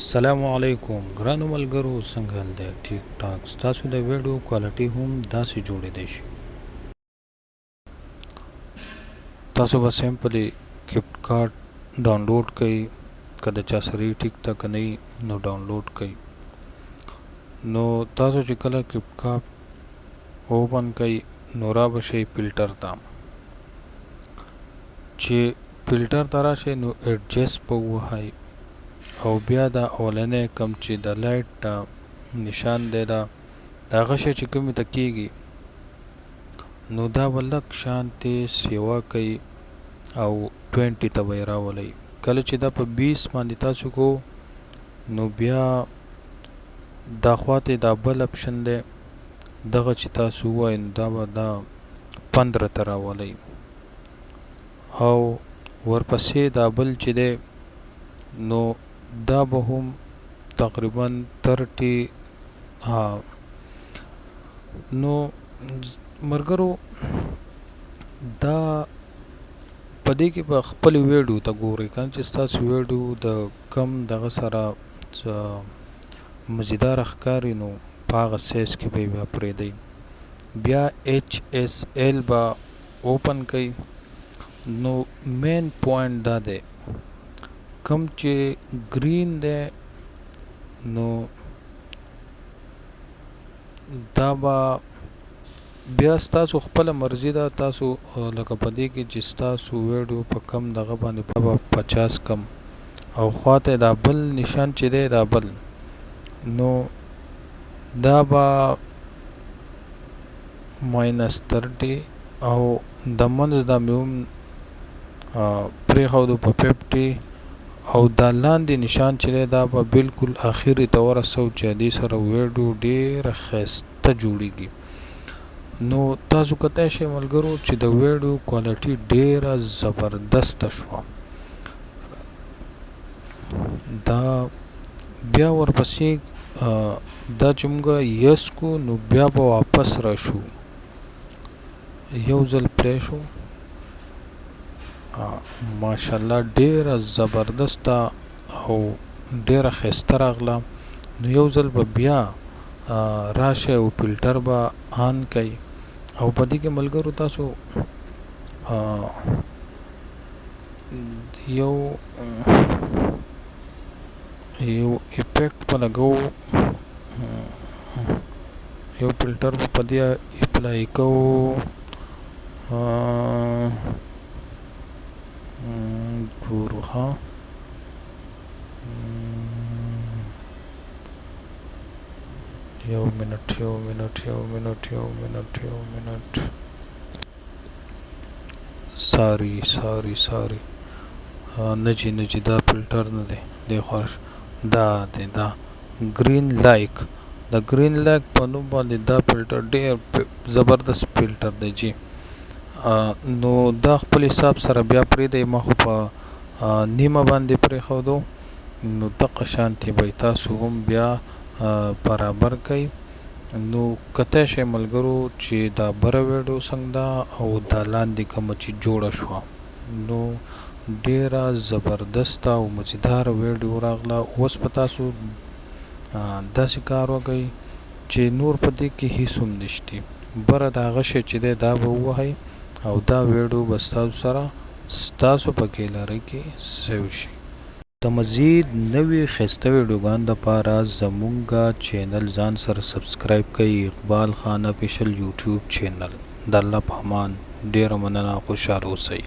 السلام علیکم ګرانو ملګرو، څنګه حال دی؟ ټیک ټاک. ستاسو د ویډیو کوالټي هم داسې جوړېدی شي. تاسو به سمپلی کیپټ کارت ډاونلوډ کړئ. که د چا سره یې ټیک ته که نه وي نو ډاونلوډ کړئ. نو تاسو چې کله کیپټ کارت اوپن کړئ نو را به شئ فلټر ته. چې فلټر ته راشئ نو ایډجسټ به ووهئ او بیا دا اولنی کم چې د لایټ نشان دی د هغه شی چې کومې ته کیږي نو دا به لږ شانتې سیوا کوي او 20 ته به یې راولئ. کله چې دا په 20 باندې تاسو کو نو بیا دا خواته دا بل اپشن دی دغه چې تاسو ووایئ نو دا به دا 15 ته راولئ او ورپسې دا بل چې دی نو دا به هم تقریبا 30 نو مرګرو دا پدې کې په خپل ویډیو ته ګورئ کنه چې تاسو ویډیو د کم دغه سره مزیدار ښکاري نو په هغه سیز کې به بیا پرېږدئ. بیا HSL به اوپن کړئ. نو مین پوینټ دا دی کم چې گرین دی نو دا به بیا ستاسو خپله مرضي ده. تاسو لکه په دې کې چې ستاسو ویډیو په کم دغه باندې به 50 کم او خواته دا بل نشان چې دی دا بل نو دا به -30 او د منځ دا مې هم پرېښودو په 50 او دا لاندې نشان چې دی دا به بالکل اخري ته ورسو چې دې سره ویډیو ډېره ښایسته جوړیږي. نو تاسو کتای شئ ملګرو چې د ویډیو کوالټي ډېره زبردسته شوه. دا بیا ورپسې دا چې موږ یس کو نو بیا به واپس راشو یو ځل پلی شو. ماشاءالله ډیره زبردسته او ډیره ښایسته راغله. نو یو ځل به بیا راشه او فلټر به آن کړئ او په دې کې ملګرو تاسو یو افیکټ په لګو یو فلټر په دې اپلای کوو ګورو ها یو منټ ساری نجی دا فلټر نه دی خوښ دا دی دا گرین لایک د گرین لایک په نوم باندې دا فلټر ډېر زبردست فلټر دی جی. نو دا خپل حساب سره بیا پرېږدئ. ما خو په نیمه باندې پرېښودو نو دغه شانتې به تاسو هم بیا برابر کړئ. نو کتای شئ ملګرو چې دا بره ویډیو څنګه ده او دا لاندې کومه چې جوړه شوه نو ډېره زبردسته او مزیداره ویډیو راغله. اوس به تاسو داسې کار وکړئ چې نور په دې کې هیڅ هم نشته بره د هغه شی چې دی دا به ووهئ او دا ویډیو به ستاسو په ګیلرۍ کې سیو شي. د مزید نوې ښایسته ویډیوګانو دپاره زمونږ چینل ځان سره سبسکرایب کړئ. اقبال خان افیشل یوټیوب چینل. د الله په امان ډېره مننه. خوشحاله اوسئ.